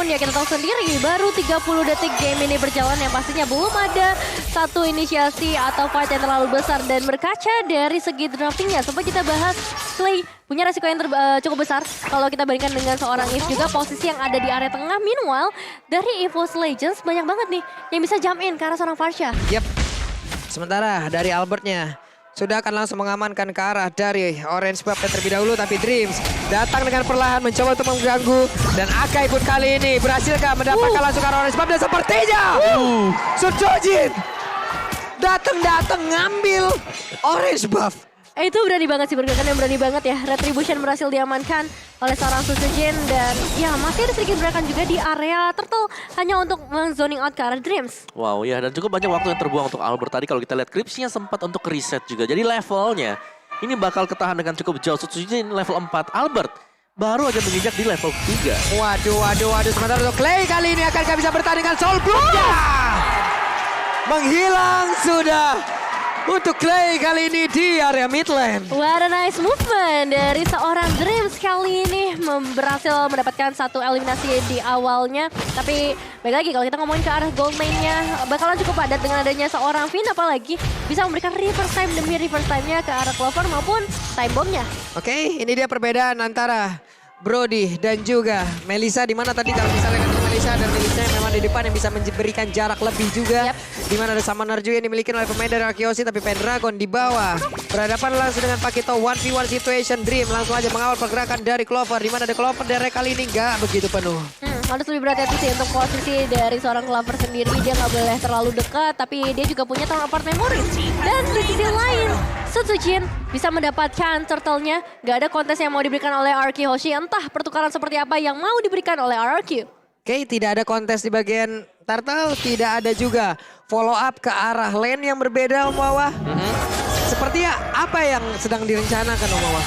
ya kita tahu sendiri baru 30 detik game ini berjalan yang pastinya belum ada satu inisiasi atau fight yang terlalu besar. Dan berkaca dari segi draftingnya, sempat kita bahas Clay punya resiko yang cukup besar kalau kita bandingkan dengan seorang If juga posisi yang ada di area tengah. Meanwhile dari EVOS Legends banyak banget nih yang bisa jump in ke arah seorang Farsha. Yep. Sementara dari Albertnya sudah akan langsung mengamankan ke arah dari Orange Buff terlebih dahulu. Tapi Dreams datang dengan perlahan mencoba untuk mengganggu. Dan Akai pun kali ini berhasilkah mendapatkan langsung ke arah Orange Buff. Dan sepertinya Sutojin datang ngambil Orange Buff. Itu berani banget sih, pergerakan yang berani banget ya. Retribution berhasil diamankan oleh seorang Sutojin. Dan ya masih ada sedikit gerakan juga di area Turtle hanya untuk zoning out ke arah Dreams. Wow ya, dan cukup banyak waktu yang terbuang untuk Albert tadi. Kalau kita lihat Cripsnya sempat untuk reset juga. Jadi levelnya ini bakal ketahan dengan cukup jauh. Sutojin level 4, Albert baru aja menginjak di level 3. Waduh. Sementara untuk Clay kali ini akankah bisa bertanding dengan Soul Bloom-nya? Menghilang sudah untuk Clay kali ini di area mid lane. What a nice movement dari seorang Dreams kali ini berhasil mendapatkan satu eliminasi di awalnya. Tapi baik lagi kalau kita ngomongin ke arah gold lane-nya bakalan cukup padat dengan adanya seorang Finn, apalagi bisa memberikan reverse time demi reverse time-nya ke arah Clover maupun time bomb-nya. Oke, ini dia perbedaan antara Brody dan juga Melissa. Dimana tadi kalau misalnya kan Melissa dan Melissa memang di depan yang bisa memberikan jarak lebih juga. Dimana ada Summoner juga yang dimiliki oleh pemain dari Arkeosi, tapi Pendragon di bawah. Berhadapan langsung dengan Pakito 1v1 situation. Dream langsung aja mengawal pergerakan dari Clover. Dimana ada Clover dari kali ini nggak begitu penuh. Harus lebih berhati-hati sih untuk posisi dari seorang Clover sendiri. Dia nggak boleh terlalu dekat, tapi dia juga punya Town Apart Memory. Dan di sisi lain, Sutojin bisa mendapatkan turtle-nya. Nggak ada kontes yang mau diberikan oleh RRQ Hoshi. Entah pertukaran seperti apa yang mau diberikan oleh RRQ. Oke, tidak ada kontes di bagian turtle. Tidak ada juga follow up ke arah lane yang berbeda, Om Wawa. Sepertinya apa yang sedang direncanakan, Om Wawa?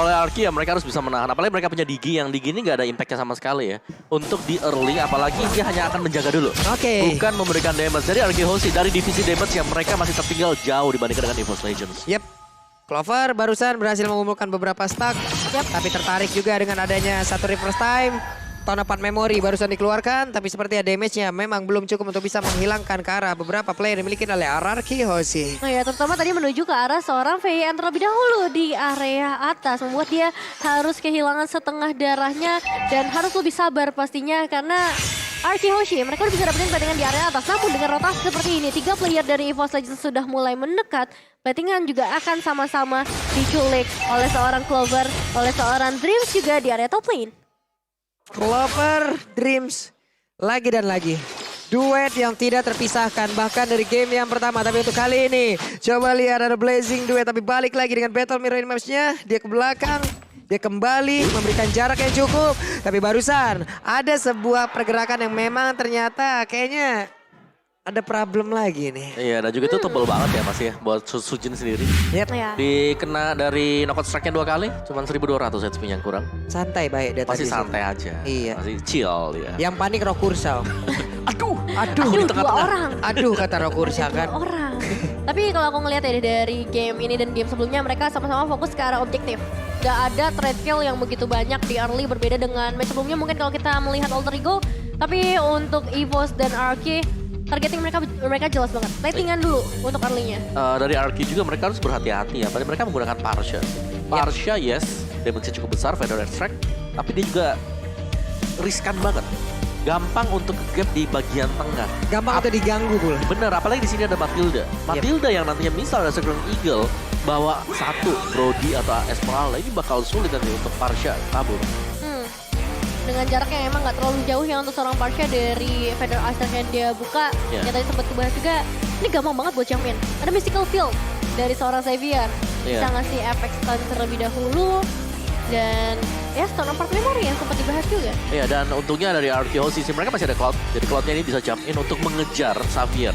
Oleh Arki ya mereka harus bisa menahan. Apalagi mereka punya Digi yang Digi ini nggak ada impactnya sama sekali ya. Untuk di early apalagi dia hanya akan menjaga dulu. Oke. Bukan memberikan damage. Jadi Arki Hoshi dari divisi damage yang mereka masih tertinggal jauh dibandingkan dengan EVOS Legends. Yep. Clover barusan berhasil mengumpulkan beberapa stack. Tapi tertarik juga dengan adanya satu reverse time. Town Apart Memory barusan dikeluarkan, tapi sepertinya damage-nya memang belum cukup untuk bisa menghilangkan ke arah beberapa player yang dimiliki oleh RRQ Hoshi. Oh ya, terutama tadi menuju ke arah seorang VN terlebih dahulu di area atas. Membuat dia harus kehilangan setengah darahnya dan harus lebih sabar pastinya karena RRQ Hoshi mereka udah bisa dapetin pertandingan di area atas. Namun dengan rotasi seperti ini, 3 player dari EVOS Legends sudah mulai mendekat. Bettingan juga akan sama-sama diculik oleh seorang Clover, oleh seorang Dreams juga di area top lane. Clover, Dreams, lagi dan lagi. Duet yang tidak terpisahkan bahkan dari game yang pertama. Tapi untuk kali ini coba lihat ada Blazing Duet. Tapi balik lagi dengan Battle Mirror Maps-nya. Dia ke belakang, dia kembali memberikan jarak yang cukup. Tapi barusan ada sebuah pergerakan yang memang ternyata kayaknya ada problem lagi nih. Iya, dan juga itu tebel banget ya Mas ya buat Sujin sendiri. Yep. Ya. Dikena dari knockout strike-nya 2 kali, cuman 1.200 HP yang kurang. Santai baik dia Masih tadi santai sih. aja. Iya. Masih chill dia. Yang panik Rokursa. Aduh, Aduh, di 2 tengah-tengah. orang. Aduh kata Rokursa kan. Orang. Tapi kalau aku ngelihat ya dari game ini dan game sebelumnya mereka sama-sama fokus ke arah objektif. Gak ada trade kill yang begitu banyak di early berbeda dengan match sebelumnya mungkin kalau kita melihat Alter Ego. Tapi untuk EVOS dan RRQ targeting mereka jelas banget. Ratingan dulu untuk early-nya. Dari RQ juga mereka harus berhati-hati ya. Padahal mereka menggunakan Parsha. Parsha yes, damage-nya cukup besar, Feather Extract. Tapi dia juga riskan banget. Gampang untuk gap di bagian tengah. Gampang untuk diganggu pula. Bener, apalagi di sini ada Matilda. Matilda yang nantinya misal ada Second Eagle bawa satu Brody atau Esmeralda ini bakal sulit nanti untuk Parsha kabur. Dengan jarak yang emang gak terlalu jauh ya untuk seorang Parsha dari Feather Aster yang dia buka. Yang tadi sempat dibahas juga, ini gampang banget buat jump in. Ada Mystical Field dari seorang Xavier. Bisa ngasih efek stun terlebih dahulu. Dan ya Town Apart Memory yang sempat dibahas juga. Iya, dan untungnya dari RQ Hoshi mereka masih ada Cloud. Jadi Cloudnya ini bisa jump in untuk mengejar Xavier.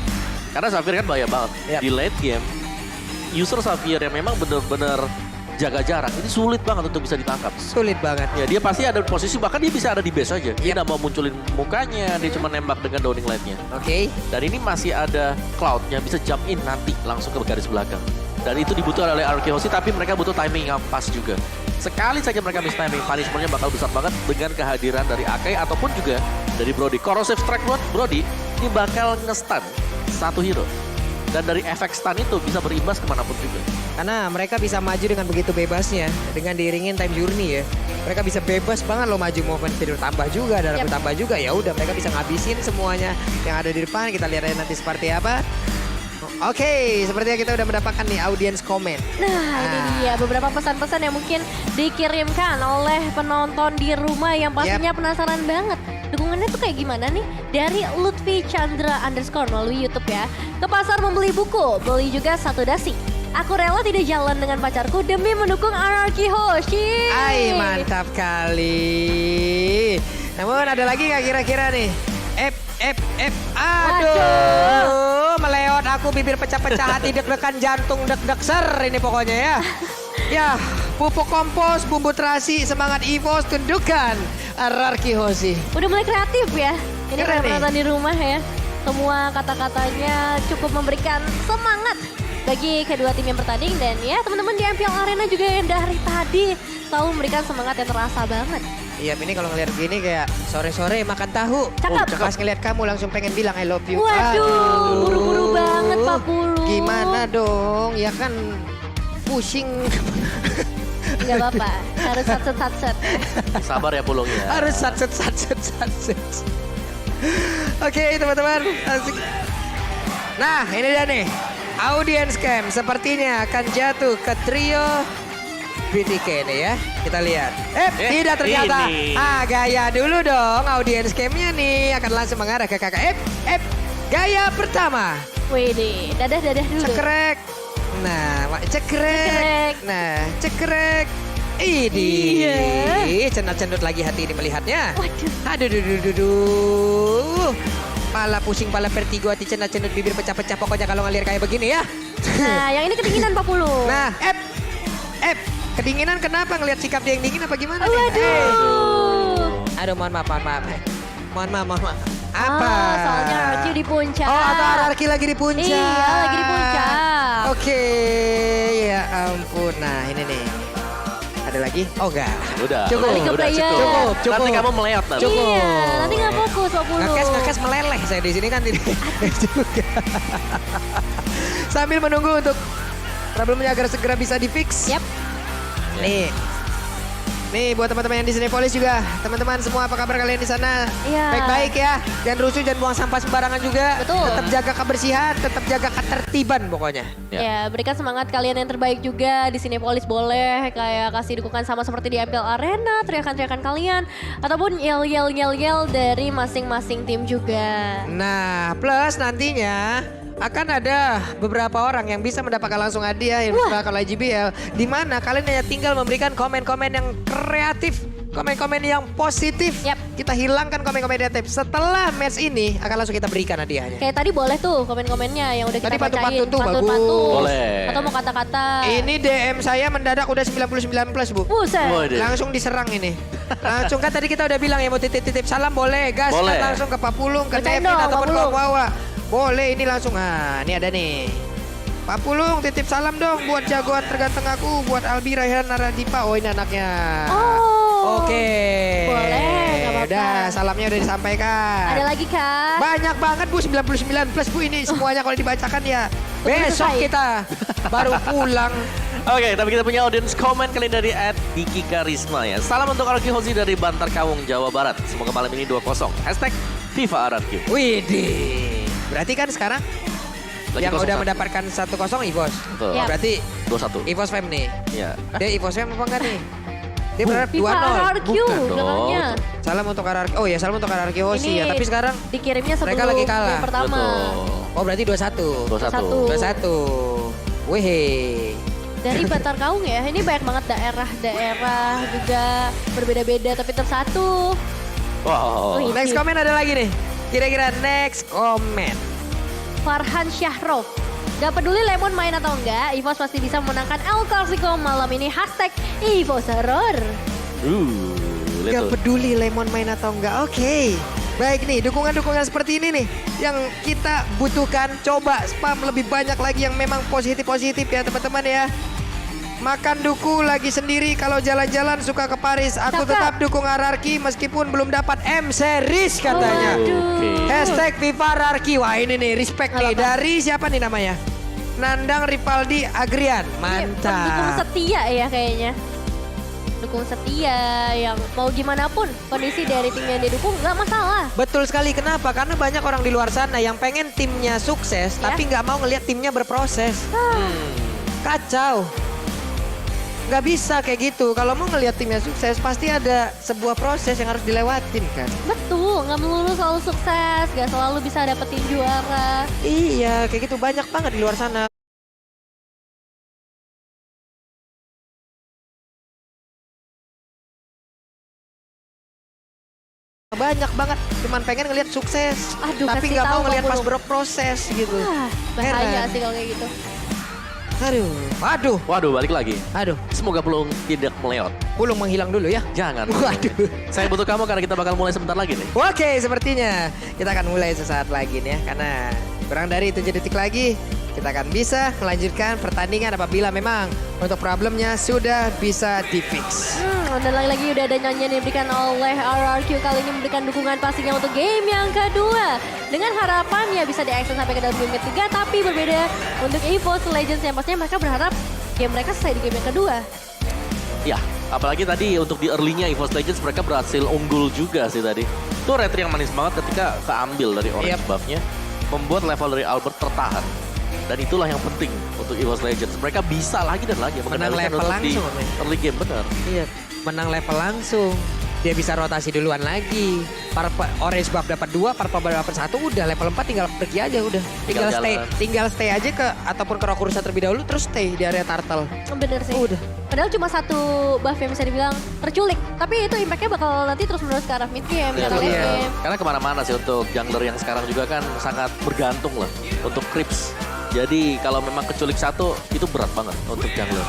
Karena Xavier kan bahaya banget. Di late game, user Xavier yang memang bener-bener jaga jarak ini sulit banget untuk bisa ditangkap. Sulit banget. Ya dia pasti ada posisi, bahkan dia bisa ada di base aja. Dia nggak mau munculin mukanya, dia cuma nembak dengan downing light-nya. Oke. Dan ini masih ada Cloud yang bisa jump in nanti langsung ke garis belakang. Dan itu dibutuhkan oleh RQ Hoshi, tapi mereka butuh timing yang pas juga. sekali saja mereka miss timing, punishment-nya bakal besar banget dengan kehadiran dari Akai ataupun juga dari Brody. Corrosive Strike buat Brody, ini bakal nge-stun satu hero. Dan dari efek stun itu bisa berimbas kemanapun juga. Karena mereka bisa maju dengan begitu bebasnya. Dengan diiringin time journey ya. Mereka bisa bebas banget loh maju, movement speed tambah juga, darah tambah juga. Ya udah mereka bisa ngabisin semuanya yang ada di depan. Kita lihat aja nanti seperti apa. Oke, sepertinya kita udah mendapatkan nih audience comment. Nah, ini dia beberapa pesan-pesan yang mungkin dikirimkan oleh penonton di rumah yang pastinya penasaran banget. Dukungannya tuh kayak gimana nih? Dari Lutfi Chandra _ melalui YouTube ya. Ke pasar membeli buku, beli juga satu dasi. Aku rela tidak jalan dengan pacarku demi mendukung Araki Hoshi. Ay, mantap kali. Namun ada lagi nggak kira-kira nih? Aduh, meleot aku, bibir pecah-pecah, hati deg-degan, jantung deg-deg ser ini pokoknya ya. Ya, pupuk kompos, bumbu terasi, semangat EVOS, tundukan Araki Hoshi. Udah mulai kreatif ya. Ini Keren para nih. penonton di rumah ya. Semua kata-katanya cukup memberikan semangat bagi kedua tim yang bertanding. Dan ya teman-teman di MPL Arena juga yang dari tadi selalu memberikan semangat yang terasa banget. Iya, ini kalau ngeliat gini kayak sore-sore makan tahu. Cakep. Pas ngeliat kamu langsung pengen bilang I love you. Waduh, buru-buru banget Pak Pulu. Gimana dong? Ya kan pusing. Gak apa-apa, harus satset. Sabar ya Pulung ya. Harus satset. Oke teman-teman. Asik. Nah ini dia nih. Audience cam sepertinya akan jatuh ke trio BTK nih ya. Kita lihat. Tidak ternyata. Ini. Gaya dulu dong. Audience camnya nih akan langsung mengarah ke kakak. Gaya pertama. Widih, dadah dulu. Cekrek. Nah, cekrek. Nah, cekrek. Iya. Cenat-cenut lagi hati ini melihatnya. Waduh. Aduh. Pala pusing, pala vertigo, hati cenat-cenut, bibir pecah-pecah. Pokoknya kalau ngalir kayak begini ya. Nah, yang ini kedinginan Pak Pulu. Nah, kedinginan kenapa? Ngelihat sikap dia yang dingin apa gimana nih? Waduh. Aduh, mohon maaf. Mohon maaf. Apa? Soalnya Arki di puncak. Oh, atau Arki lagi di puncak. Iya, lagi di puncak. Oke, ya ampun. Nah, ini nih. Ada lagi? Oh, enggak. Udah. Cukup. Balik ke Udah, player. Cukup. Nanti kamu meleot nanti. Cukup. Iya, nanti nggak fokus Pak Pulu. Ngekes meleleh saya di sini kan tidak juga. Sambil menunggu untuk problemnya agar segera bisa di-fix. Yap. Nih buat teman-teman yang di Cinepolis juga. Teman-teman semua apa kabar kalian di sana? Iya. Baik-baik ya. Jangan rusuh, jangan buang sampah sembarangan juga. Betul. Tetap jaga kebersihan, tetap jaga ketertiban pokoknya. Ya, berikan semangat kalian yang terbaik juga di Cinepolis boleh kayak kasih dukungan sama seperti di MPL Arena, teriakan-teriakan kalian ataupun yel dari masing-masing tim juga. Nah, plus nantinya akan ada beberapa orang yang bisa mendapatkan langsung hadiah yang mendapatkan IGBL, di mana kalian hanya tinggal memberikan komen-komen yang kreatif, komen-komen yang positif. Yap. Kita hilangkan komen-komen negatif. Setelah match ini akan langsung kita berikan hadiahnya. Kayak tadi boleh tuh komen-komennya yang udah kita Tadi bacain. pantun-pantun tuh, Pantun-pantun. Boleh. Atau mau kata-kata. Ini DM saya mendadak udah 99 plus, Bu. Buset. Waduh. Langsung diserang ini. Langsung kan tadi kita udah bilang ya mau titip-titip salam boleh. Gas Boleh. kan langsung ke Pak Pulung, ke Bacain Nevin dong, ataupun Pak ke Pulung. Wawa. Boleh ini langsung. Nah, ini ada nih. Pak Pulung titip salam dong buat jagoan terganteng aku, buat Albi Raihan Naradipa. Oh ini anaknya. Oh. Oke. Boleh, nggak apa-apa. Udah, salamnya udah disampaikan. Ada lagi kan? Banyak banget Bu, 99 plus Bu ini semuanya kalau dibacakan ya. Betul Besok selesai. kita baru pulang. Oke, tapi kita punya audience comment kali dari @Diki Karisma ya. Salam untuk Araki Hoshi dari Bantar Kawung, Jawa Barat. Semoga malam ini 2-0. #FIFA Araki. Widih. Berarti kan sekarang Lagi yang 0-1. udah mendapatkan 1-0 EVOS. Betul. Yap. Berarti 2-1. EVOS Fam nih. Iya. Dia EVOS Fam apa enggak nih? Dia berharap FIFA 2-0. RRQ Bukan belakangnya. dong. Salam untuk Araki. Oh ya, salam untuk Araki Hoshi ya. Tapi sekarang dikirimnya sebelum mereka lagi kalah. game pertama. Betul. oh berarti 2-1. 2-1. 2-1. Wih. Dari Bantar Kaung ya, ini banyak banget daerah-daerah juga berbeda-beda tapi tersatu. Wow. Wih. Next comment ada lagi nih. Kira-kira next comment. Farhan Syahrov. Gak peduli Lemon main atau enggak, EVOS pasti bisa memenangkan El Clasico malam ini. #EVOS Horror. Lihat Gak tuh. peduli Lemon main atau enggak. Oke. Baik nih, dukungan-dukungan seperti ini nih yang kita butuhkan. Coba spam lebih banyak lagi yang memang positif-positif ya teman-teman ya. Makan duku lagi sendiri kalau jalan-jalan suka ke Paris. Aku Cakep. tetap dukung Ararki meskipun belum dapat M series katanya. Waduh. Hashtag Viva Ararki. Wah ini nih respect nih dari siapa nih namanya? Nandang Ripaldi Agrian. Dukung Mantap. setia ya kayaknya. Dukung setia yang mau gimana pun kondisi dari tim yang dia dukung nggak masalah. Betul sekali, kenapa? Karena banyak orang di luar sana yang pengen timnya sukses tapi nggak mau ngelihat timnya berproses. Kacau. Nggak bisa kayak gitu. Kalau mau ngelihat timnya sukses pasti ada sebuah proses yang harus dilewatin kan. Betul, nggak melulu selalu sukses, nggak selalu bisa dapetin juara. Iya, kayak gitu banyak banget di luar sana. Banyak banget, cuman pengen ngelihat sukses. Aduh, tapi kasih nggak tahu mau ngelihat kamu pas lu. berproses gitu. Wah, bahaya Heran. sih kalau kayak gitu. Aduh, Waduh, balik lagi. aduh. Semoga Pulung tidak meleot. Pulung menghilang dulu ya. Jangan. Waduh. Saya butuh kamu karena kita bakal mulai sebentar lagi nih. Oke, sepertinya kita akan mulai sesaat lagi nih ya. Karena kurang dari 7 detik lagi kita akan bisa melanjutkan pertandingan apabila memang untuk problemnya sudah bisa di-fix. Dan lagi-lagi udah ada nyanyian yang diberikan oleh RRQ kali ini memberikan dukungan pastinya untuk game yang kedua. Dengan harapan ya bisa diakses sampai ke dalam game ketiga, tapi berbeda untuk EVOS Legends yang pastinya mereka berharap game mereka selesai di game yang kedua. Ya, apalagi tadi untuk di early-nya EVOS Legends mereka berhasil unggul juga sih tadi. Itu retri yang manis banget ketika keambil dari orange buff-nya. Membuat level dari Albert tertahan. Dan itulah yang penting untuk EVOS Legends. Mereka bisa lagi dan lagi Menang mengendalikan level untuk di langsung, men. early game, benar. Iya, menang level langsung. Dia bisa rotasi duluan lagi. Orange buff dapat 2, purple buff dapat 1, udah level 4 tinggal pergi aja udah. Tinggal Tinggal stay aja ke ataupun ke Rokurusa terlebih dahulu terus stay di area turtle. Bener sih. Udah. Padahal cuma satu buff yang bisa dibilang terculik. Tapi itu impactnya bakal nanti terus menerus ke arah mid game, ke arah late Iya. game. Karena kemana-mana sih untuk jungler yang sekarang juga kan sangat bergantung lah untuk creeps. Jadi kalau memang keculik satu itu berat banget untuk jungler.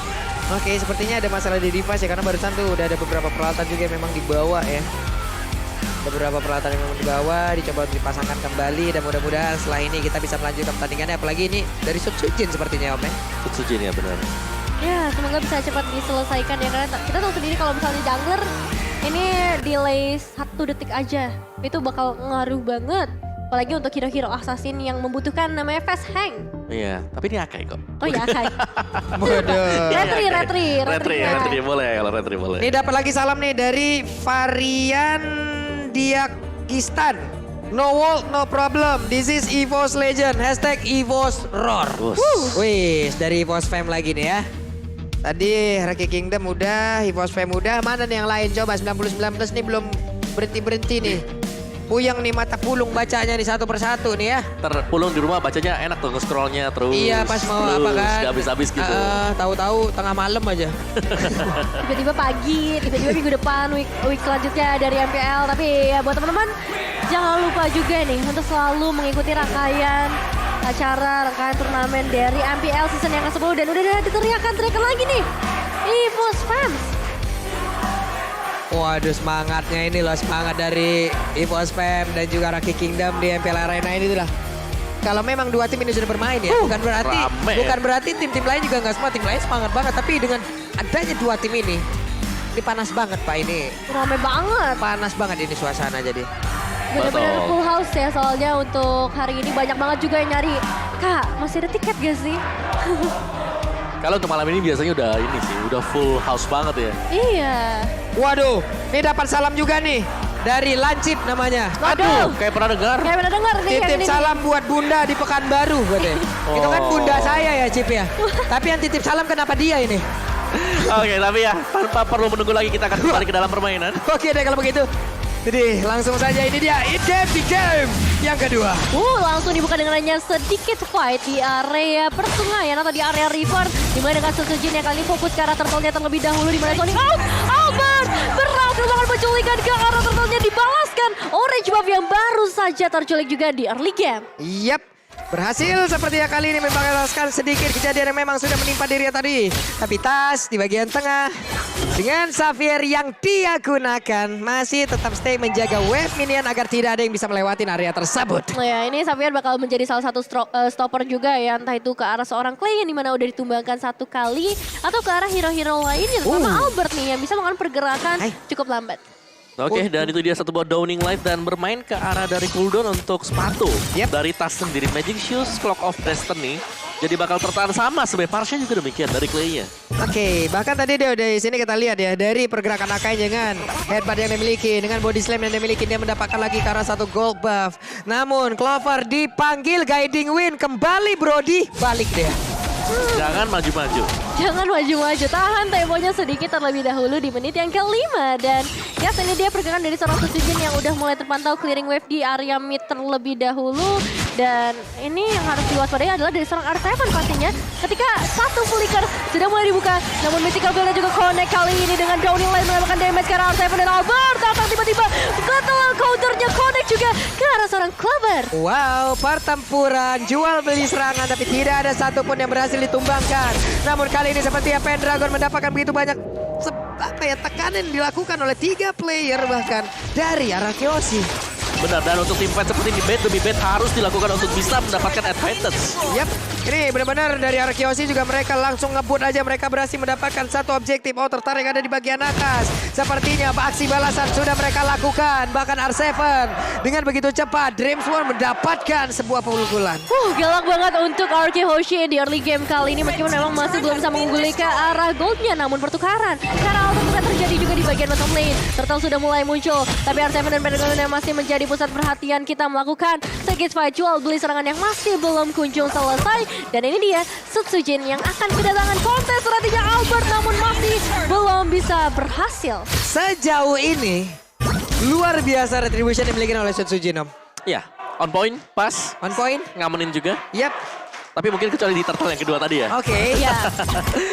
Oke, sepertinya ada masalah di device ya karena barusan tuh udah ada beberapa peralatan juga yang memang dibawa ya. Ada beberapa peralatan yang memang dibawa, dicoba untuk dipasangkan kembali dan mudah-mudahan setelah ini kita bisa melanjutkan pertandingannya. Apalagi ini dari Sutsujin sepertinya Om ya. Sutsujin ya benar. Ya, semoga bisa cepat diselesaikan ya. Karena kita tahu sendiri kalau misalnya jungler ini delay 1 detik aja. Itu bakal ngaruh banget. Apalagi untuk hero-hero assassin yang membutuhkan namanya fast hang. Iya, tapi ini Akai kok. Oh ya, Kai. Waduh. Retri. Boleh kalau retri boleh. Ini dapat lagi salam nih dari Varian Diakistan. No wall, no problem. This is EVOS Legend. Hashtag EVOS Roar. Wih, dari EVOS Fam lagi nih ya. Tadi Raki Kingdom udah, EVOS Fam udah. Mana nih yang lain? Coba 99 plus nih belum berhenti-berhenti nih. Puyeng nih mata Pulung bacanya nih satu persatu nih ya. Terpulung di rumah bacanya enak tuh nge-scrollnya terus. Iya pas mau apa kan. Gak habis-habis gitu. Tahu-tahu tengah malam aja. Tiba-tiba pagi, tiba-tiba minggu depan, week selanjutnya dari MPL. Tapi ya buat teman-teman, jangan lupa juga nih untuk selalu mengikuti rangkaian acara, rangkaian turnamen dari MPL season yang ke-10. Dan udah ada teriakan lagi nih. EVOS Fans. Waduh semangatnya ini loh, semangat dari EVOS Fam dan juga Raki Kingdom di MPL Arena ini tuh lah. Kalau memang dua tim ini sudah bermain ya, bukan berarti tim-tim lain juga nggak semua, tim lain semangat banget. Tapi dengan adanya dua tim ini panas banget Pak ini. Rame banget. Panas banget ini suasana jadi. Bener-bener Betul. full house ya soalnya untuk hari ini banyak banget juga yang nyari. Kak, masih ada tiket gak sih? Kalau untuk malam ini biasanya udah ini sih, udah full house banget ya. Iya. Waduh, ini dapat salam juga nih dari Lancip namanya. Waduh. Kayak pernah dengar. Kayak pernah denger nih yang Titip ini. salam buat Bunda di Pekanbaru katanya. Itu kan Oh. Bunda saya ya Cip ya. Tapi yang titip salam kenapa dia ini? Oke, tapi ya tanpa perlu menunggu lagi kita akan kembali ke dalam permainan. Oke deh kalau begitu. Jadi langsung saja ini dia di game yang kedua. Langsung dibuka dengan hanya sedikit fight di area persungayan atau di area river. Dimana dengan Sutsujin yang kali ini fokus ke arah turtle-nya terlebih dahulu. Dimana Sonic Albert berhasil melakukan penculikan ke arah turtle-nya dibalaskan. Orange buff yang baru saja terculik juga di early game. Yap, Berhasil sepertinya kali ini membalaskan sedikit kejadian yang memang sudah menimpa dirinya tadi. Tapi Tas di bagian tengah dengan Xavier yang dia gunakan masih tetap stay menjaga wave minion agar tidak ada yang bisa melewati area tersebut. Nah ya, ini Xavier bakal menjadi salah satu stopper juga ya, entah itu ke arah seorang Clay yang dimana udah ditumbangkan satu kali atau ke arah hero-hero lainnya, terutama Albert nih yang bisa melakukan pergerakan cukup lambat. Oke, dan itu dia satu buah Downing Light dan bermain ke arah dari cooldown untuk sepatu. Dari Tas sendiri, Magic Shoes, Clock of Destiny. Jadi bakal tertahan sama sebenarnya Parsha juga demikian dari Clay-nya. Oke, bahkan tadi dia udah di sini kita lihat ya dari pergerakan Akai dengan headbutt yang dimiliki, dengan body slam yang dimiliki, dia mendapatkan lagi ke arah satu gold buff. Namun Clover dipanggil guiding win kembali Brody, balik dia. Jangan maju-maju. Jangan maju-maju, tahan temponya sedikit terlebih dahulu di menit yang kelima. Dan ya ini dia pergerakan dari seorang Sujin yang udah mulai terpantau clearing wave di area mid terlebih dahulu. Dan ini yang harus diwaspadai adalah dari seorang R7 pastinya. Ketika satu flicker sudah mulai dibuka, namun Mythical Build juga connect kali ini dengan Downing Light menambahkan damage ke arah R7 dan Albert. Akan tiba-tiba counternya connect juga ke arah seorang Clover. Wow, pertempuran jual beli serangan tapi tidak ada satupun yang berhasil ditumbangkan. Namun kali ini sepertinya Pendragon mendapatkan begitu banyak tekanan yang dilakukan oleh 3 player bahkan dari Arakeoshi. Benar, dan untuk tim fight seperti ini, bait demi bait harus dilakukan untuk bisa mendapatkan advantage. Yap, ini benar-benar dari Arakeoshi juga mereka langsung ngebut aja. Mereka berhasil mendapatkan satu objektif outer tarik ada di bagian atas. Sepertinya aksi balasan sudah mereka lakukan. Bahkan R7 dengan begitu cepat, Dreamswarm mendapatkan sebuah pukulan. Galak banget untuk RK Hoshi di early game kali ini. Meskipun memang masih belum bisa mengungguli ke arah goldnya, namun pertukaran karena ultimate terjadi juga di bagian bottom lane. Turtle sudah mulai muncul, tapi R7 dan Pendragon yang masih menjadi pusat perhatian kita melakukan sedikit fight jual beli serangan yang masih belum kunjung selesai. Dan ini dia Sujin yang akan kedatangan kontes strateginya Albert, namun masih belum bisa berhasil. Sejauh ini luar biasa retribution yang dimiliki oleh Sujin, Om. Ya, on point, pas, On point. ngamenin juga. Yap. Tapi mungkin kecuali di turtle yang kedua tadi ya. Oke. Ya.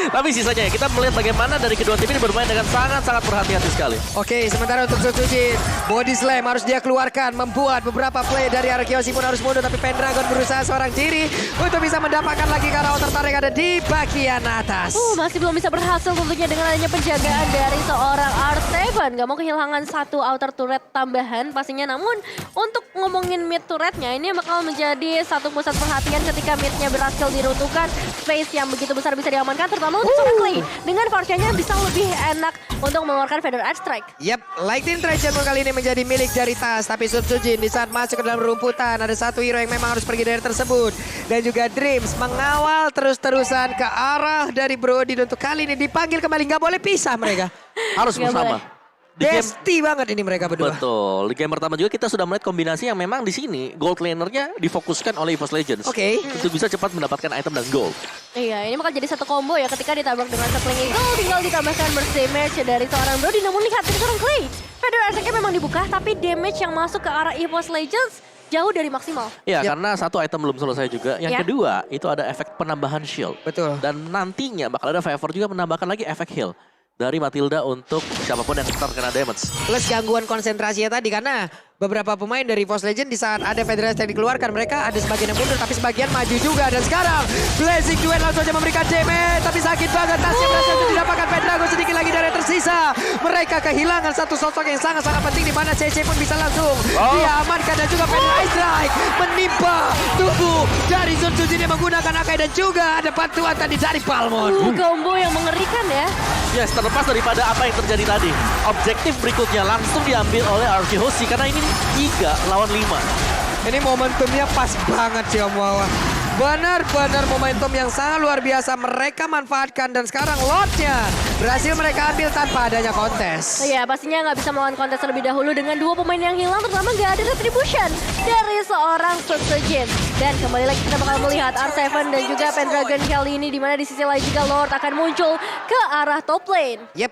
Tapi sisanya ya, kita melihat bagaimana dari kedua tim ini bermain dengan sangat-sangat berhati-hati sekali. Oke, sementara untuk Sujin, body slam harus dia keluarkan, membuat beberapa play dari Arakeoshi pun harus mundur, tapi Pendragon berusaha seorang diri untuk bisa mendapatkan lagi karena outer tarik ada di bagian atas. Masih belum bisa berhasil tentunya dengan adanya penjagaan dari seorang R7. Gak mau kehilangan satu outer turret tambahan pastinya, namun untuk ngomongin mid turretnya ini bakal menjadi satu pusat perhatian ketika midnya berhasil diruntuhkan. Space yang begitu besar bisa diamankan, terutama untuk seorang Clay. Dengan Parsha-nya bisa lebih enak untuk mengeluarkan Feather Edge Strike. Yap, Lightning Treasure kali ini menjadi milik dari Tas. Tapi Sujin di saat masuk ke dalam rumputan, ada satu hero yang memang harus pergi dari tersebut. Dan juga Dreams mengawal terus-terusan ke arah dari Brody. Untuk kali ini dipanggil kembali, nggak boleh pisah mereka. Harus Nggak bersama. boleh. Besti banget ini mereka berdua. Betul. Di game pertama juga kita sudah melihat kombinasi yang memang di sini gold lanernya difokuskan oleh EVOS Legends. Oke. Untuk bisa cepat mendapatkan item dan gold. Iya, ini bakal jadi satu combo ya ketika ditabrak dengan Circling Eagle. Tinggal ditambahkan burst damage dari seorang Brody. Namun lihat dari seorang Clay. Feather Edge Strike memang dibuka, tapi damage yang masuk ke arah EVOS Legends jauh dari maksimal. Iya, karena satu item belum selesai juga. Yang kedua, itu ada efek penambahan shield. Betul. Dan nantinya bakal ada favor juga menambahkan lagi efek heal dari Matilda untuk siapapun yang terkena damage. Plus gangguan konsentrasinya tadi karena beberapa pemain dari EVOS Legend di saat ada Federasi yang dikeluarkan, mereka ada sebagian yang mundur tapi sebagian maju juga. Dan sekarang Blazing Duet langsung saja memberikan damage, tapi sakit banget. Tasnya berhasil untuk didapatkan Pendragon, sedikit lagi dari tersisa. Mereka kehilangan satu sosok yang sangat-sangat penting di mana CC pun bisa langsung diamankan. Dan juga Feather Strike menimpa tubuh dari Sujin yang menggunakan Akai, dan juga ada bantuan tadi dari Palmon. Combo yang mengerikan ya. Yes, terlepas daripada apa yang terjadi tadi. Objektif berikutnya langsung diambil oleh RK Hoshi karena ini 3 lawan 5. Ini momentumnya pas banget sih Om Wawa. Benar-benar momentum yang sangat luar biasa mereka manfaatkan, dan sekarang lotnya berhasil mereka ambil tanpa adanya kontes. Iya, pastinya nggak bisa melawan kontes terlebih dahulu dengan dua pemain yang hilang, terutama nggak ada retribution dari seorang Sujin. Dan kembali lagi kita bakal melihat R7 dan juga Pendragon kali ini, di mana di sisi lain juga Lord akan muncul ke arah top lane. Yep.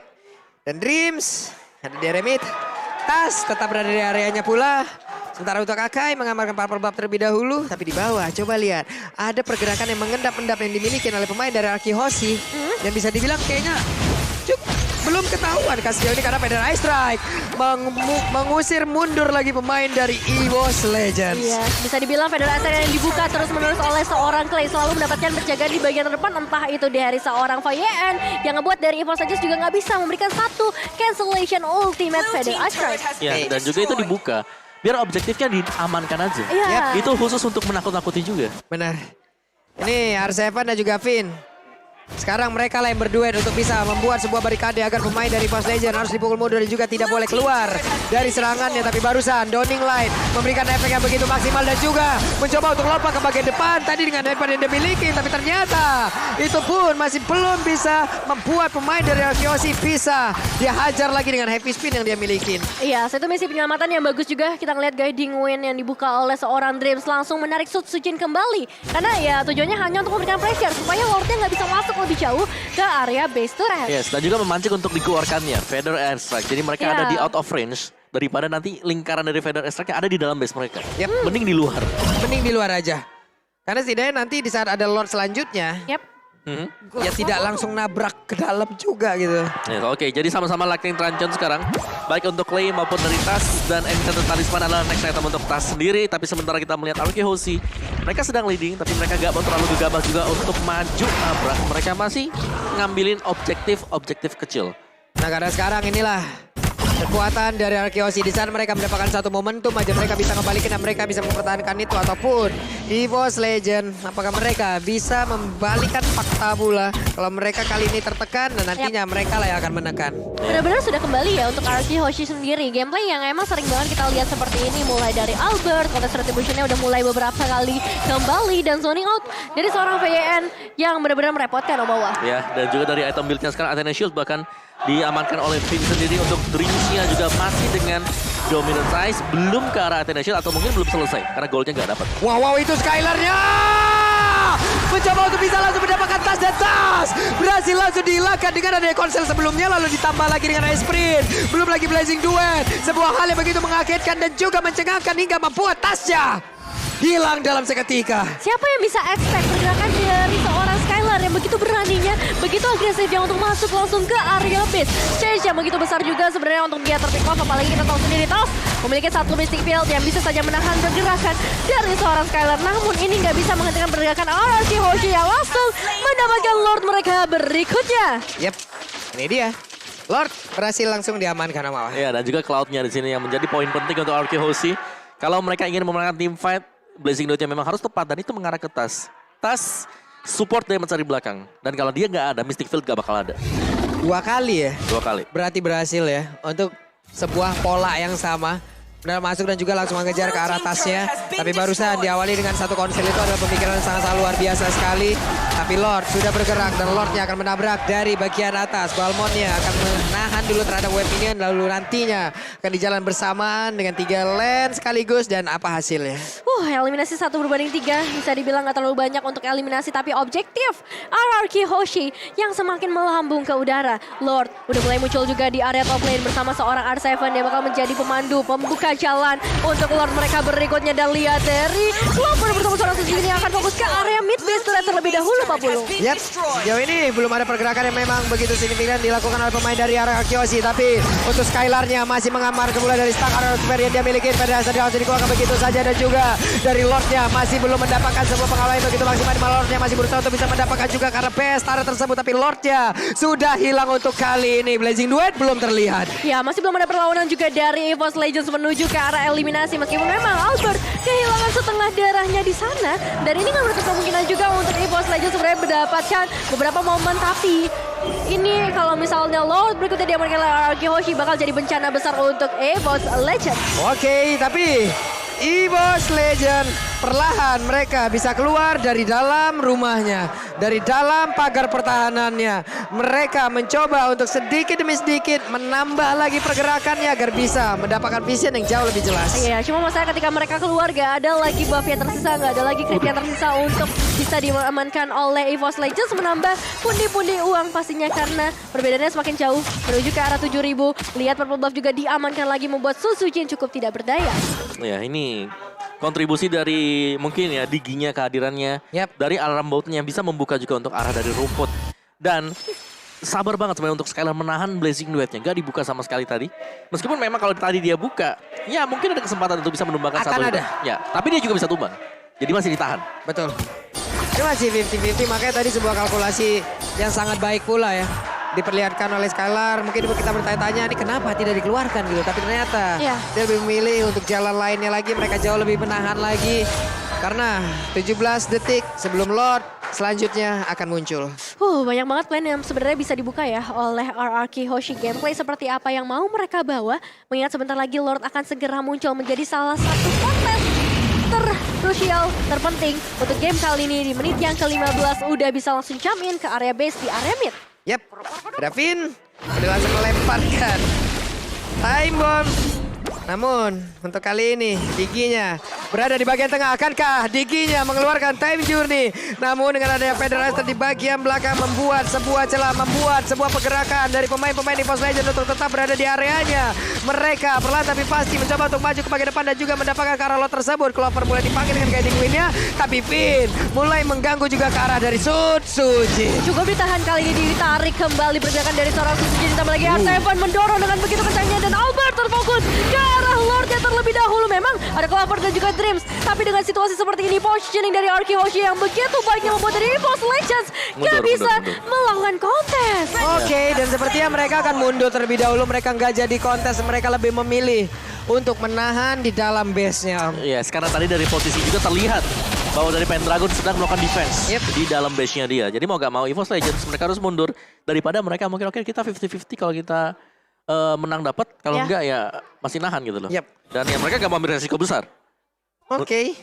Dan Dreams ada di area mid. Tas tetap berada di areanya pula. Sementara untuk Akai mengamalkan purple buff terlebih dahulu. Tapi di bawah coba lihat, ada pergerakan yang mengendap-endap yang dimiliki oleh pemain dari RK Hoshi. Dan bisa dibilang kayaknya belum ketahuan Casio ini karena Feder Ice Strike mengusir mundur lagi pemain dari EVOS Legends. Iya, bisa dibilang Federasi yang dibuka terus-menerus oleh seorang Clay selalu mendapatkan penjagaan di bagian depan, entah itu dari seorang Fayen yang ngebuat dari EVOS Legends juga nggak bisa memberikan satu cancellation ultimate Federasi Strike. Ya, dan juga itu dibuka biar objektifnya diamankan aja. Iya. Itu khusus untuk menakut-nakuti juga. Benar. Ini R7 dan juga Finn. Sekarang mereka lah yang berduet untuk bisa membuat sebuah barikade agar pemain dari EVOS Legends harus dipukul mundur dan juga tidak boleh keluar dari serangannya. Tapi barusan Downing Light memberikan efek yang begitu maksimal dan juga mencoba untuk lompat ke bagian depan tadi dengan headband yang dimiliki. Tapi ternyata itu pun masih belum bisa membuat pemain dari RKOC bisa dia hajar lagi dengan heavy spin yang dia miliki. Iya, satu misi penyelamatan yang bagus juga. Kita ngeliat guiding win yang dibuka oleh seorang Dreams langsung menarik Sutsujin kembali. Karena ya tujuannya hanya untuk memberikan pressure supaya Lordnya nggak bisa masuk lebih jauh ke area base turret. Yes, dan juga memancing untuk dikeluarkannya Feather Airstrike. Jadi mereka ada di out of range daripada nanti lingkaran dari Feather Airstrike ada di dalam base mereka. Mending di luar. Mending di luar aja. Karena setidaknya nanti di saat ada Lord selanjutnya, ya tidak langsung nabrak ke dalam juga gitu. Yes, oke, jadi sama-sama Lightning Trancon sekarang. Baik untuk Clay maupun dari Tas. Dan Enchanted Talisman adalah next item untuk Tas sendiri. Tapi sementara kita melihat RK Hoshi, mereka sedang leading. Tapi mereka gak mau terlalu gegabah juga untuk maju nabrak. Mereka masih ngambilin objektif kecil. Nah karena sekarang inilah kekuatan dari RKOC. Di sana mereka mendapatkan satu momentum aja. Mereka bisa kembalikan dan mereka bisa mempertahankan itu. Ataupun EVOS Legend, apakah mereka bisa membalikan fakta pula. Kalau mereka kali ini tertekan dan nantinya mereka lah yang akan menekan. Benar-benar sudah kembali ya untuk RK Hoshi sendiri. Gameplay yang emang sering banget kita lihat seperti ini. Mulai dari Albert, Contest Retribution-nya udah mulai beberapa kali kembali. Dan zoning out dari seorang VN yang benar-benar merepotkan Obawa. Ya, dan juga dari item build-nya sekarang Athena Shield bahkan diamankan oleh Finn sendiri. Untuk Dreams-nya juga masih dengan Dominant Size, belum ke arah Athena Shield atau mungkin belum selesai karena goldnya nggak dapat. Wow, itu Skylar-nya mencoba untuk bisa langsung mendapatkan tas dan tas berhasil langsung dihilangkan dengan adanya konsel sebelumnya, lalu ditambah lagi dengan Ice Sprint, belum lagi Blazing Duet, sebuah hal yang begitu mengagetkan dan juga mencengangkan hingga membuat tasnya hilang dalam seketika. Siapa yang bisa expect pergerakan dari seorang Skylar yang begitu beraninya, begitu agresifnya untuk masuk langsung ke area base. Change yang begitu besar juga sebenarnya untuk dia terpick off, apalagi kita tahu sendiri Tas memiliki satu Mystic Field yang bisa saja menahan pergerakan dari seorang Skylar. Namun ini nggak bisa menghentikan pergerakan RK Hoshi yang langsung mendapatkan Lord mereka berikutnya. Yep, ini dia. Lord berhasil langsung diamankan sama Ya, dan juga Cloud-nya di sini yang menjadi poin penting untuk RK Hoshi. Kalau mereka ingin memenangkan team fight, Blazing Duet-nya memang harus tepat dan itu mengarah ke Tas. Tas support dia mencari belakang. Dan kalau dia nggak ada, Mystic Field gak bakal ada. 2 kali ya. 2 kali. Berarti berhasil ya untuk sebuah pola yang sama. Benar masuk dan juga langsung mengejar ke arah tasnya. Tapi barusan diawali dengan satu konsel itu adalah pemikiran yang sangat luar biasa sekali. Tapi Lord sudah bergerak dan Lordnya akan menabrak dari bagian atas. Balmonnya akan menahan dulu terhadap web ini. Lalu nantinya akan di jalan bersamaan dengan 3 lane sekaligus. Dan apa hasilnya? Eliminasi 1/3 bisa dibilang gak terlalu banyak untuk eliminasi, tapi objektif RRQ Hoshi yang semakin melambung ke udara. Lord udah mulai muncul juga di area top lane bersama seorang R7 yang bakal menjadi pemandu pembuka jalan untuk Lord mereka berikutnya. Dan lihat dari Lover bersama seorang Suzuki ini akan fokus ke area mid base turret terlebih dahulu Pak Pulu. Yap, sejauh ini belum ada pergerakan yang memang begitu signifikan dilakukan oleh pemain dari RRQ Hoshi. Tapi untuk Skylar-nya masih mengamar mulai dari stack RRQ yang dia miliki. Federasi langsung dikeluarkan begitu saja dan juga dari Lordnya masih belum mendapatkan sebuah pengalaman begitu maksimal. Lordnya masih berusaha untuk bisa mendapatkan juga karena best turret tersebut. Tapi Lordnya sudah hilang untuk kali ini. Blazing Duet belum terlihat. Ya, masih belum ada perlawanan juga dari EVOS Legends menuju ke arah eliminasi. Meskipun memang Albert kehilangan setengah darahnya di sana. Dan ini kan menutup kemungkinan juga untuk EVOS Legends sebenarnya mendapatkan beberapa momen. Tapi ini kalau misalnya Lord berikutnya dia mengenai RRQ Hoshi bakal jadi bencana besar untuk EVOS Legends. Oke, tapi EVOS Legend perlahan mereka bisa keluar dari dalam rumahnya, dari dalam pagar pertahanannya. Mereka mencoba untuk sedikit demi sedikit menambah lagi pergerakannya agar bisa mendapatkan vision yang jauh lebih jelas. Iya, cuma masalah ketika mereka keluar gak ada lagi buff yang tersisa, gak ada lagi creep yang tersisa untuk bisa diamankan oleh EVOS Legends, menambah pundi-pundi uang pastinya karena perbedaannya semakin jauh menuju ke arah 7.000. Lihat purple buff juga diamankan lagi membuat Suzuki cukup tidak berdaya. Ya, ini kontribusi dari mungkin ya Diginya, kehadirannya dari alarm boutnya yang bisa membuka juga untuk arah dari rumput. Dan sabar banget sebenarnya untuk Skylar menahan Blazing Duetnya. Gak dibuka sama sekali tadi. Meskipun memang kalau tadi dia buka, ya mungkin ada kesempatan untuk bisa menumbangkan Akan satu. ada. Ya, tapi dia juga bisa tumbang. Jadi masih ditahan. Betul. Ini masih 50-50, makanya tadi sebuah kalkulasi yang sangat baik pula ya. Diperlihatkan oleh Skylar, mungkin kita bertanya-tanya ini kenapa tidak dikeluarkan gitu. Tapi ternyata Iya. dia lebih memilih untuk jalan lainnya lagi, mereka jauh lebih menahan lagi. Karena 17 detik sebelum Lord selanjutnya akan muncul. Banyak banget plan yang sebenarnya bisa dibuka ya oleh RRQ Hoshi. Gameplay seperti apa yang mau mereka bawa. Mengingat sebentar lagi Lord akan segera muncul menjadi salah satu konten terkrusial, terpenting untuk game kali ini. Di menit yang ke-15 udah bisa langsung jump in ke area base di area mid. Yap, Davin udah langsung melemparkan time bomb. Namun untuk kali ini Diginya berada di bagian tengah. Akankah Diginya mengeluarkan time journey? Namun dengan adanya Federalizer di bagian belakang membuat sebuah celah, membuat sebuah pergerakan dari pemain-pemain EVOS Legends untuk tetap berada di areanya. Mereka perlahan tapi pasti mencoba untuk maju ke bagian depan dan juga mendapatkan ke arah lot tersebut. Clover mulai dipanggil dengan guiding win-nya, tapi Finn mulai mengganggu juga ke arah dari Suji. Cukup ditahan kali ini, ditarik kembali pergerakan dari seorang Suji. Ditambah lagi R7 mendorong dengan begitu kencangnya dan Albert terfokus ke arah Lordnya terlebih dahulu. Memang ada Clover dan juga Dreams, tapi dengan situasi seperti ini positioning dari RRQ Hoshi yang begitu baiknya membuat dari EVOS Legends gak bisa melakukan kontes. Oke, dan sepertinya mereka akan mundur terlebih dahulu. Mereka nggak jadi kontes, mereka lebih memilih untuk menahan di dalam base-nya. Yes, karena tadi dari posisi juga terlihat bahwa dari Pendragon sedang melakukan defense di dalam base-nya dia. Jadi mau gak mau EVOS Legends mereka harus mundur daripada mereka mungkin oke kita 50-50 kalau kita menang dapat, kalau enggak ya masih nahan gitu loh. Yep. Dan ya mereka gak mau ambil resiko besar. Oke.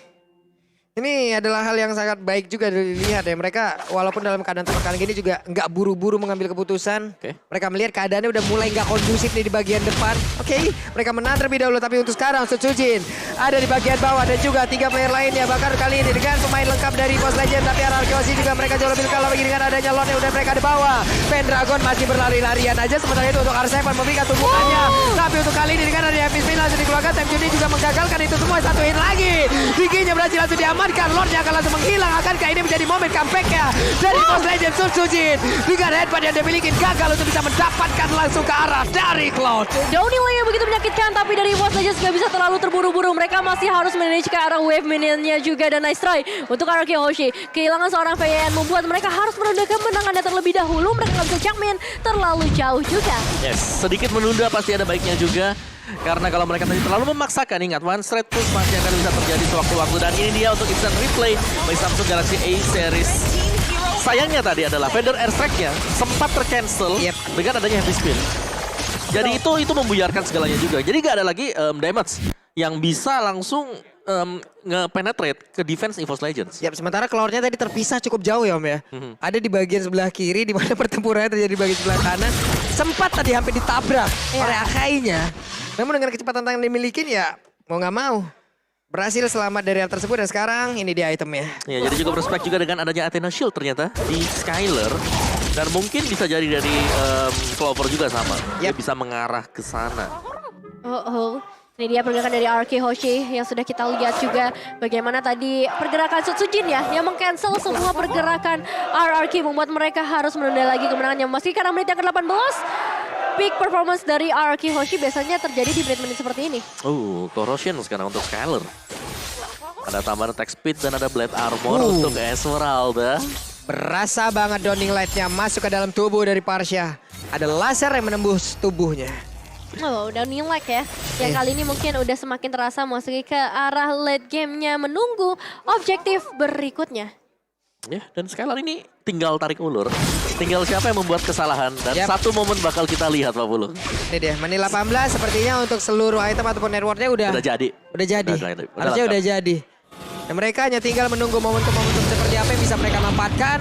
Ini adalah hal yang sangat baik juga dilihat ya. Mereka walaupun dalam keadaan tertekan gini juga nggak buru-buru mengambil keputusan. Oke. Mereka melihat keadaannya udah mulai nggak kondusif nih di bagian depan. Oke, mereka menang terlebih dahulu. Tapi untuk sekarang Sutsujin ada di bagian bawah dan juga 3 player lainnya. Bahkan kali ini dengan pemain lengkap dari EVOS Legends. Tapi RRQ Hoshi juga mereka jauh lebih kalah lagi dengan adanya Lord yang udah mereka di bawah. Pendragon masih berlari-larian aja. Sementara itu untuk R7 memberikan tumpukannya. Tapi untuk kali ini dengan adanya Happy Spin langsung dikeluarkan. Time Juni juga menggagalkan itu semua. Satuin lagi. Giginya berhasil langsung diamankan. Lordnya akan langsung menghilang. Akankah ini menjadi momen comeback-nya dari EVOS Legends Sutsujin? Dengan headbutt yang dimiliki gagal untuk bisa mendapatkan langsung ke arah dari Cloud. Downhill yang begitu menyakitkan, tapi dari EVOS Legends gak bisa terlalu terburu-buru. Mereka masih harus manage ke arah wave minionnya juga, dan nice try untuk RRQ Hoshi. Kehilangan seorang VN membuat mereka harus menunda kemenangannya terlebih dahulu. Mereka gak bisa jump-in terlalu jauh juga. Yes, sedikit menunda pasti ada baiknya juga. Karena kalau mereka tadi terlalu memaksakan, ingat one straight push masih akan bisa terjadi sewaktu-waktu. Dan ini dia untuk instant replay bagi Samsung Galaxy A series. Sayangnya tadi adalah Feather Airstrike-nya sempat tercancel dengan adanya Heavy Spin. Jadi itu membuyarkan segalanya juga. Jadi gak ada lagi damage yang bisa langsung nge-penetrate ke defense EVOS Legends. Yap, sementara Cloud-nya tadi terpisah cukup jauh ya Om ya. Ada di bagian sebelah kiri di mana pertempurannya terjadi di bagian sebelah kanan. Sempat tadi hampir ditabrak oleh Akai-nya. Namun dengan kecepatan yang dimiliki ya mau nggak mau berhasil selamat dari hal tersebut, dan sekarang ini dia itemnya. Ya, jadi cukup respect juga dengan adanya Athena Shield ternyata di Skylar. Dan mungkin bisa jadi dari Clover juga sama. Dia bisa mengarah ke sana. Ini dia pergerakan dari RRQ Hoshi yang sudah kita lihat juga bagaimana tadi pergerakan Sutsujin ya yang meng-cancel semua pergerakan RRQ, membuat mereka harus menunda lagi kemenangannya. Meski karena menit yang ke-18, peak performance dari RRQ Hoshi biasanya terjadi di menit-menit seperti ini. Corrosion sekarang untuk Skylar. Ada tambahan attack speed dan ada blade armor untuk Esmeralda. Berasa banget Downing Light-nya masuk ke dalam tubuh dari Parsha. Ada laser yang menembus tubuhnya. Udah nilai ya. Yang kali ini mungkin udah semakin terasa memasuki ke arah late game-nya, menunggu objektif berikutnya. Ya, dan Skylar ini tinggal tarik ulur. Tinggal siapa yang membuat kesalahan. Dan satu momen bakal kita lihat Pak Pulu. Ini dia, menit 18 sepertinya untuk seluruh item ataupun networknya udah jadi. Harusnya udah jadi. Dan mereka hanya tinggal menunggu momentum-momentum seperti apa yang bisa mereka manfaatkan.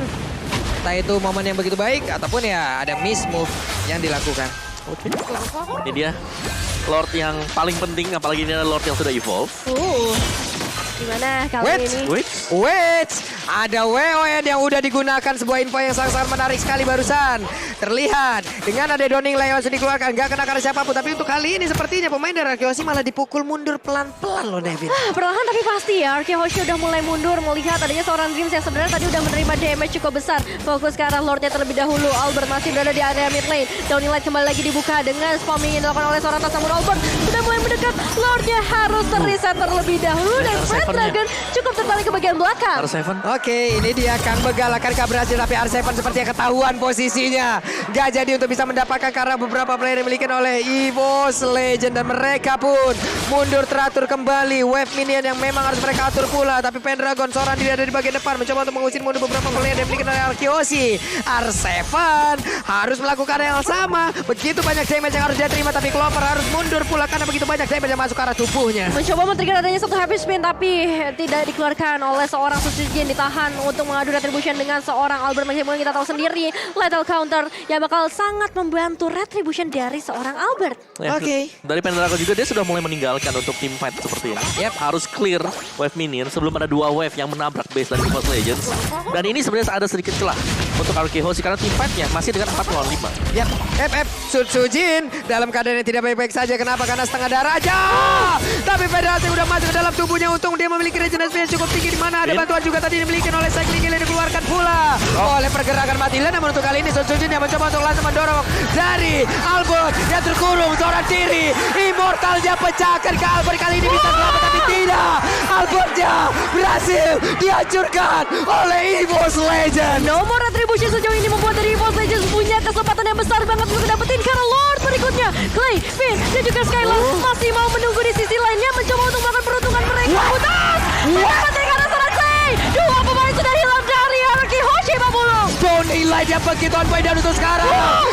Entah itu momen yang begitu baik ataupun ya ada miss move yang dilakukan. Ini dia Lord yang paling penting, apalagi ini adalah Lord yang sudah evolve. Gimana kali Wait, ini? wait, ada WON yang udah digunakan, sebuah info yang sangat-sangat menarik sekali barusan. Terlihat dengan ada Donning yang langsung dikeluarkan, gak kena karena siapapun. Tapi untuk kali ini sepertinya pemain dari Arkehoshi malah dipukul mundur pelan-pelan loh Devin. Perlahan tapi pasti ya, Arkehoshi udah mulai mundur melihat adanya seorang Dreams yang sebenarnya tadi udah menerima damage cukup besar. Fokus ke arah Lordnya terlebih dahulu. Albert masih berada di area mid lane. Downing Light kembali lagi dibuka dengan spamming yang dilakukan oleh seorang tas namun Albert sudah mulai mendekat. Lordnya harus terreset terlebih dahulu dan Red Dragon cukup tertarik ke bagian belakang. R7. Oke, ini dia Kang Begal akan berhasil tapi R7 seperti yang ketahuan posisinya. Gak jadi untuk bisa mendapatkan karena beberapa player yang dimiliki oleh EVOS Legend dan mereka pun mundur teratur kembali. Wave minion yang memang harus mereka atur pula, tapi Pendragon seorang diri ada di bagian depan mencoba untuk mengusir mundur beberapa player yang dimiliki oleh Arkehoshi. R7 harus melakukan hal yang sama. Begitu banyak damage yang harus dia terima, tapi Clover harus mundur pula karena begitu banyak damage yang masuk ke arah tubuhnya. Mencoba men-trigger adanya satu happy spin tapi tidak dikeluarkan oleh seorang Susujin, ditahan untuk mengadu retribution dengan seorang Albert. Meskipun kita tahu sendiri lethal counter yang bakal sangat membantu retribution dari seorang Albert. Ya, Oke. Dari Pendragon juga dia sudah mulai meninggalkan untuk team fight seperti ini. Harus clear wave minion sebelum ada 2 wave yang menabrak base dari EVOS Legends. Dan ini sebenarnya ada sedikit celah untuk Arkehoshi karena team fight-nya masih dengan 4 lawan 5. Yap, Sujin dalam keadaan yang tidak baik-baik saja. Kenapa? Karena setengah darah aja. Tapi Federasi udah masuk ke dalam tubuhnya. Untung dia memiliki regenerasi yang cukup tinggi. Di mana ada bantuan juga tadi dimiliki oleh Cycling yang dikeluarkan pula oleh pergerakan Matilan. Namun untuk kali ini Sujin yang mencoba untuk langsung mendorong dari Albert yang terkurung seorang diri. Immortalnya pecahkan ke Albert. Kali ini bisa selamat tapi tidak. Albertnya berhasil dihancurkan oleh EVOS Legend. Nomor retribution sejauh ini membuat dari EVOS Legends punya kesempatan yang besar banget untuk dapetin karena Lord berikutnya. Clay, Finn, dan juga Skylar masih mau menunggu di sisi lainnya mencoba untuk melakukan peruntungan mereka. Putus! Mendapatkan karena seorang Clay. 2 pemain sudah hilang dari Arkehoshi, Pak Bulung. Donning Light yang begitu on point dan untuk sekarang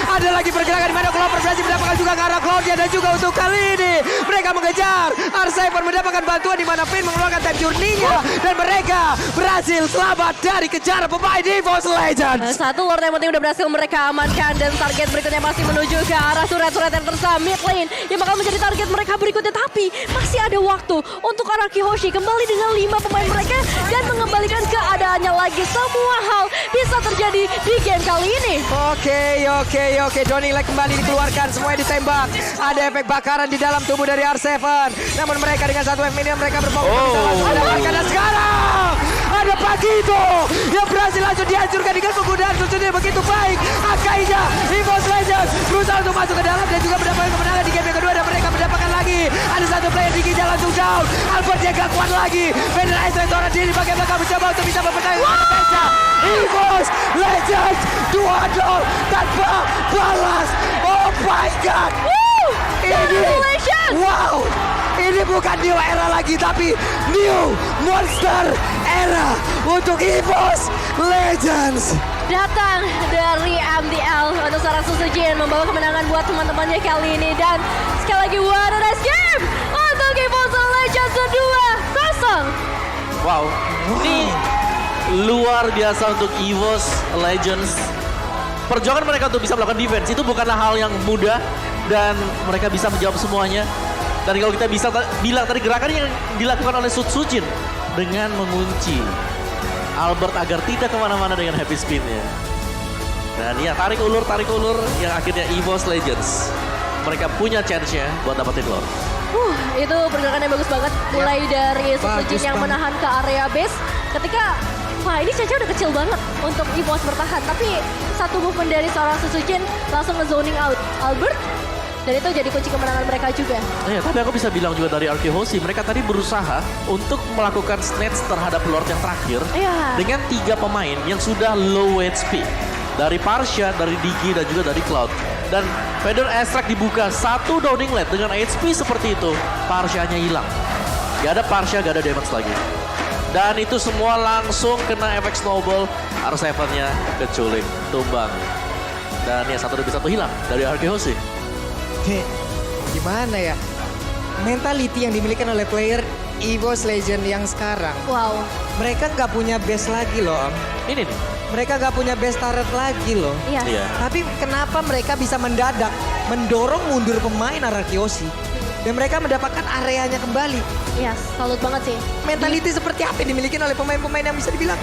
ada lagi pergerakan di mana Clover berhasil mendapatkan juga ke arah Cloudnya dan juga untuk kali ini mereka mengejar. R7 mendapatkan bantuan di mana Finn mengeluarkan time journey-nya dan mereka berhasil selamat dari kejaran pemain EVOS Legends. Satu Lord yang penting udah berhasil mereka amankan dan target berikutnya masih menuju ke arah surat-surat yang tersam mid lane yang bakal menjadi target mereka berikutnya, tapi masih ada waktu untuk Arkehoshi kembali dengan 5 pemain mereka dan mengembalikan keadaannya lagi. Semua hal bisa terjadi di game kali ini. Oke. Donning Light kembali dikeluarkan, semuanya ditembak. Ada efek bakaran di dalam tubuh dari R7. Namun mereka dengan satu wave minion mereka berfokus bisa langsung mendapatkan. Dan sekarang ada Pagito yang berhasil langsung dihancurkan dengan penggunaan Susujin begitu baik. Akainya EVOS Legends berusaha untuk masuk ke dalam dan juga mendapatkan kemenangan di game yang kedua dan mereka mendapatkan lagi. Ada satu player di Giza langsung down. Albert yang gak kuat lagi. Federasi seorang diri bagian belakang mencoba untuk bisa mempertahankan defense-nya. EVOS Legends 2-0 tanpa balas. Oh my god. Congratulations! Wow. Ini bukan new era lagi tapi new monster era untuk EVOS Legends. Datang dari MDL untuk seorang Susujin membawa kemenangan buat teman-temannya kali ini. Dan sekali lagi what a nice game untuk EVOS Legends 2-0. Wow. Ini luar biasa untuk EVOS Legends. Perjuangan mereka untuk bisa melakukan defense itu bukanlah hal yang mudah dan mereka bisa menjawab semuanya. Dan kalau kita bisa bilang tadi gerakan yang dilakukan oleh Sujin dengan mengunci Albert agar tidak kemana-mana dengan happy spin-nya. Dan ya tarik ulur yang akhirnya EVOS Legends. Mereka punya chance-nya buat dapetin Lord. Itu pergerakan yang bagus banget. Mulai dari Sujin yang menahan ke area base. Ketika, wah ini chance udah kecil banget untuk EVOS bertahan. Tapi satu movement dari seorang Sujin langsung nge-zoning out Albert. Dan itu jadi kunci kemenangan mereka juga. Ya, tapi aku bisa bilang juga dari Arkehoshi, mereka tadi berusaha untuk melakukan snatch terhadap Lord yang terakhir. Dengan 3 pemain yang sudah low HP. Dari Parsha, dari Digi, dan juga dari Cloud. Dan Feather Extract dibuka, 1 Donning Light dengan HP seperti itu. Parsha-nya hilang. Gak ada Parsha, gak ada damage lagi. Dan itu semua langsung kena efek snowball. R7-nya keculik, tumbang. Dan ya satu demi satu hilang dari Arkehoshi. Gimana ya? Mentality yang dimiliki oleh player EVOS Legend yang sekarang. Wow. Mereka nggak punya base lagi loh, Om. Ini nih. Mereka nggak punya base turret lagi loh. Iya. Tapi kenapa mereka bisa mendadak mendorong mundur pemain Arkehoshi? Dan mereka mendapatkan areanya kembali. Iya, salut banget sih. Mentality seperti apa yang dimiliki oleh pemain-pemain yang bisa dibilang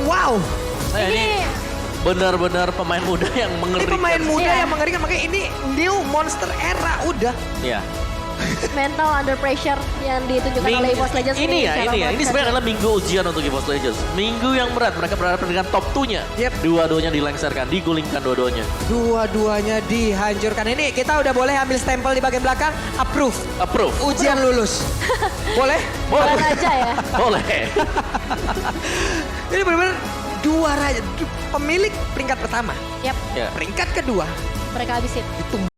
wow. Nah, ini benar-benar pemain muda yang Ini mengerikan. pemain muda Iya. yang mengerikan, makanya ini new monster era udah. Iya. Mental under pressure yang ditunjukkan oleh EVOS Legends ini ya, secara ini ya. Ini konsisten. sebenarnya adalah minggu ujian untuk EVOS Legends. Minggu yang berat, mereka berhadapan dengan top 2-nya. Yep. Dua-duanya dilengserkan, digulingkan dua-duanya. Dua-duanya dihancurkan. Ini kita udah boleh ambil stempel di bagian belakang, approve. Approve. Ujian lulus. Boleh? Bukan aja ya. Boleh. Ini benar-benar dua raja, pemilik peringkat pertama, Yap, Ya. peringkat kedua mereka habisin. itu